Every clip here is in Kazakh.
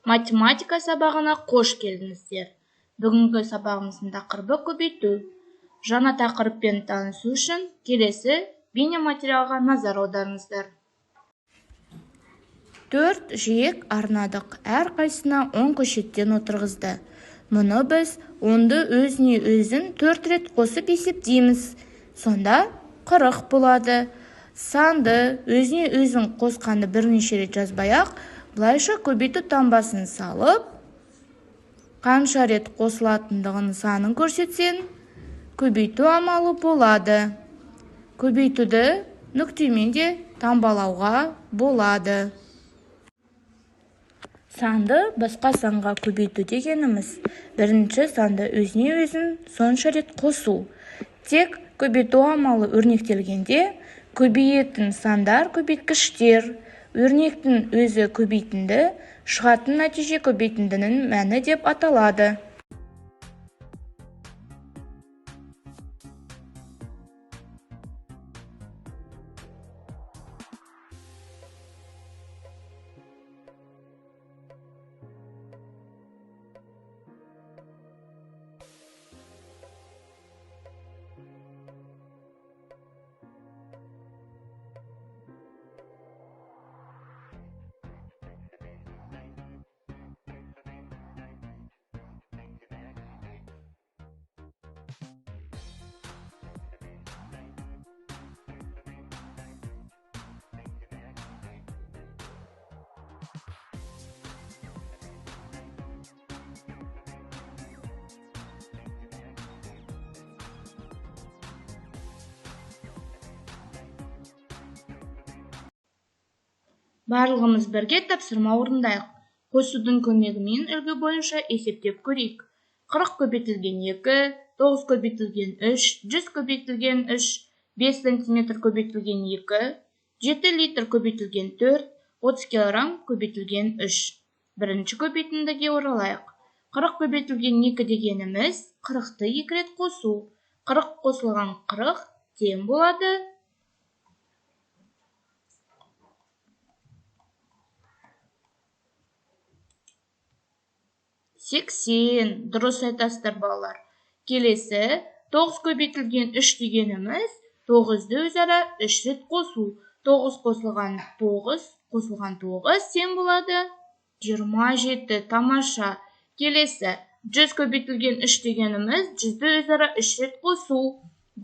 Математика сабағына қош келдіңіздер. Бүгінгі сабағымыздың тақырыбы көбейту. Жаңа тақырыппен танысу үшін келесі бейнематериалға назар аударыңыздар. 4 жиек арнадық. Әрқайсына 10 көшеттен отырғызды. Мұны біз 10-ды өзіне өзін 4 рет қосып есептейміз. Сонда 40 болады. Санды өзіне өзін қосқанды бірнеше рет жазбай-ақ, бұлайша көбейту таңбасын салып, қанша рет қосылатындығын санын көрсетсең, көбейту амалы болады. Көбейтуді нүктемен де таңбалауға болады. Санды басқа санға көбейту дегеніміз, бірінші санды өзіне өзін сонша рет қосу. Тек көбейту амалы өрнектелгенде, көбейетін сандар көбейткіштер, өрнектің өзі көбейтінді, шығатын нәтиже көбейтіндінің мәні деп аталады. Барлығымыз бірге тапсырма орындайық. Қосудың көмегімен үлгі бойынша есептеп көрейік. 40 көбейтілген 2, 9 көбейтілген 3, 100 көбейтілген 3, 5 см көбейтілген 2, 7 литр көбейтілген 4, 30 кг көбейтілген 3. Бірінші көбейтіндіге оралайық. 40 көбейтілген 2 дегеніміз 40-ты 2 рет қосу. 40 қосылған 40 тең болады. 80. Дұрыс айтасыздар балалар. Келесі 9 көбейтілген 3 дегеніміз 9-ды өзара 3 рет қосу. 9 қосылған 9 қосылған 9 тең болады. 27. Тамаша. Келесі 100 көбейтілген 3 дегеніміз 100-ді өзара 3 рет қосу.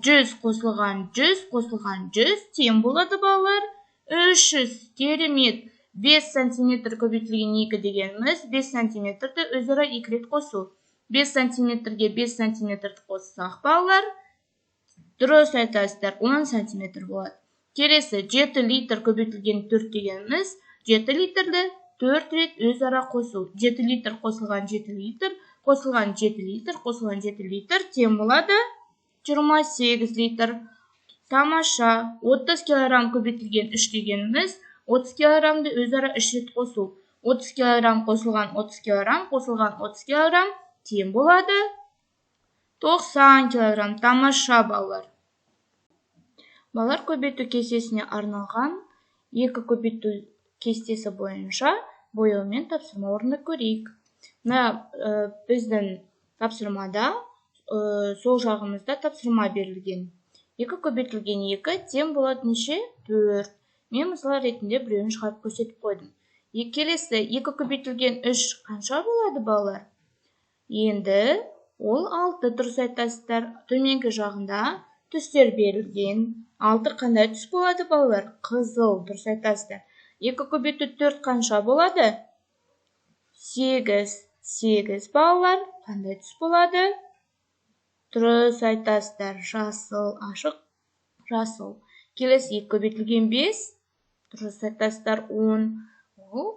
100 қосылған 100 қосылған 100 тең болады балалар. 300. Керемет. 5 см көбейтілген 2 дегеніміз 5 см-ді өзара 2 рет қосу. 5 см-ге 5 см қоссақ балалар, дұрыс айтасыздар, 10 см болады. Келесі 7 литр көбейтілген 4 дегеніміз 7 литрді 4 рет өзара қосу. 7 литр қосылған 7 литр қосылған 7 литр қосылған 7 литр тең болады. 28 литр. Тамаша. 30 кг көбейтілген 3 дегеніміз 30 кг-ды өзара 3 рет қосу. 30 кг қосылған 30 кг қосылған 30 кг тең болады. 90 кг. Тамаша балалар. Балалар, көбейту кестесіне арналған 2 көбейту кестесі бойынша бояумен тапсырма орындап көрейік. Біздің тапсырмада сол жағымызда тапсырма берілген. 2 көбейтілген 2 тең болады неше? 4. Мен мысал ретінде біреуін шығарып көрсетіп қойдым. Келесі 2 көбейтілген 3 қанша болады балалар? Енді ол 6. Дұрыс айтасыздар. Төменгі жағында түстер берілген. 6 қандай түс болады балалар? Қызыл. Дұрыс айтасыздар. 2 көбейту 4 қанша болады? 8. 8 балалар. Қандай түс болады? Дұрыс айтасыздар. Жасыл. Ашық. Жасыл. Келесі 2 көбейтілген 5. Дұрыс айтасыздар. 10. Ол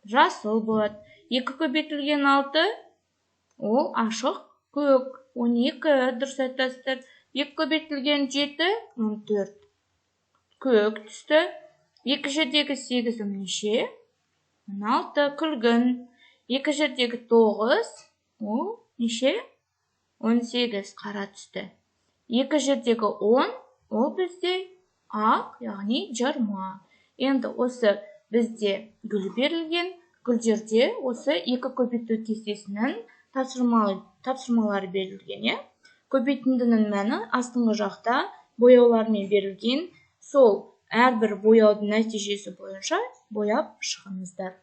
жасыл болады. 2 көбейтілген 6. Ол ашық көк. 12. Дұрыс айтасыздар. 2 көбейтілген 7. 14. Көк түсті. 2 жердегі 8 неше? 16. Күлгін. 2 жердегі 9. Ол неше? 18. Қара түсті. 2 жердегі 10. Ол бізде ақ, яғни жарма. Енді осы бізде гүл берілген, бүкіл жерде осы екі көбейту кестесінің тапсырмалары берілген, е? Көбейтіндінің мәні астыңғы жақта бояулармен берілген, сол әрбір бояудың нәтижесі бойынша бояп шығыңыздар.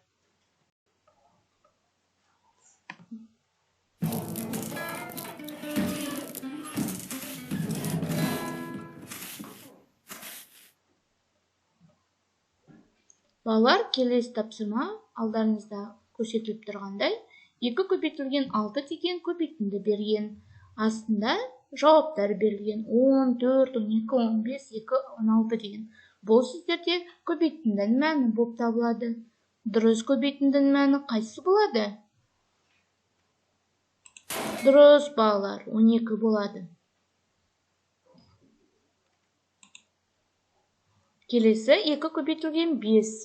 Балалар, келесі тапсырма алдарыңызда көрсетіліп тұрғандай, 2 көбейтілген 6 деген көбейтінді берген. Астында жауаптар берілген 10, 4, 12, 15, 2, 16 деген. Бұл сөздерде көбейтіндің мәні болып табылады. Дұрыс көбейтіндің мәні қайсы болады? Дұрыс, балалар, 12 болады. Келесі 2 көбейтілген 5.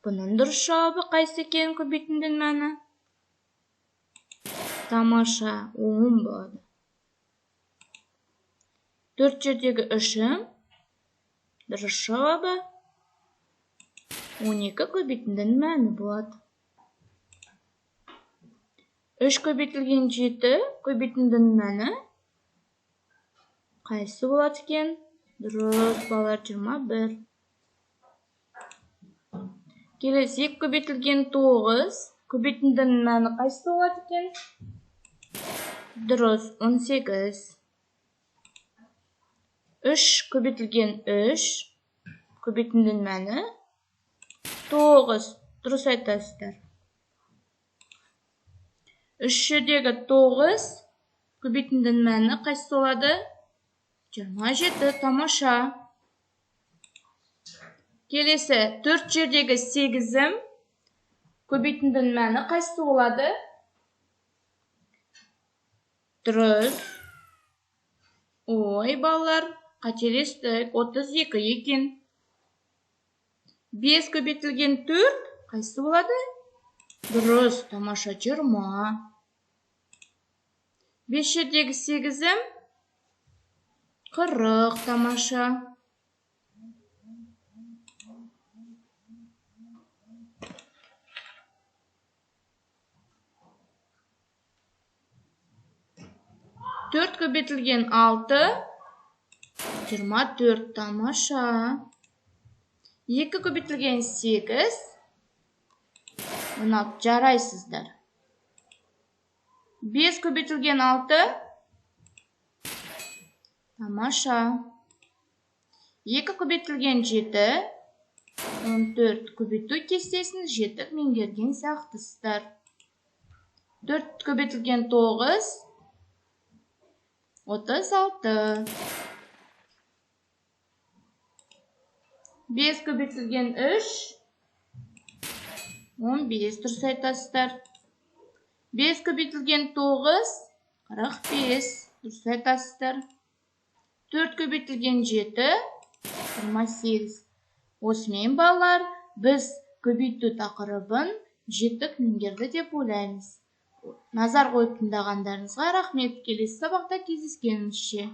Бұның дұрыс жауабы қайсы екен көбейтіндің мәні? Тамаша, 10 болады. 4 жердегі 3-ім, дұрыс жауабы 12 көбейтіндің мәні болады. 3 көбейтілген 7 көбейтіндің мәні қайсы болады екен? Дұрыс, балалар, 21. Келесі 2 көбейтілген 9 көбейтіндің мәні қайсы болады екен? Дұрыс, 18. 3 көбейтілген 3 көбейтіндің мәні 9. Дұрыс айтасыздар. 3 жердегі 9 көбейтіндің мәні қайсы болады? 27. Тамаша. Келесі 4 жердегі 8-ім көбейтіндің мәні қайсы болады? Дұрыс. Ой, балалар, қателестік, 32 екен. 5 көбейтілген 4 қайсы болады? Дұрыс, тамаша, 20. 5 жердегі 8-ім 40, тамаша. Төрт көбейтілген 6, 24, тамаша. 2 көбейтілген 8, 16, жарайсыздар. 5 көбейтілген 6, тамаша. 2 көбейтілген 7, 14, көбейту кестесін жетік меңгерген сияқтысыздар. 4 көбейтілген 9, 36. 5 көбейтілген 3, 15, дұрыс айтасыздар. 5 көбейтілген 9, 45, дұрыс айтасыздар. 4 көбейтілген 7, 28. Осымен, балалар, біз көбейту тақырыбын жетік меңгерді деп ойлаймыз. Назар қойып тыңдағандарыңызға рахмет. Келесі сабақта кездескенімізше.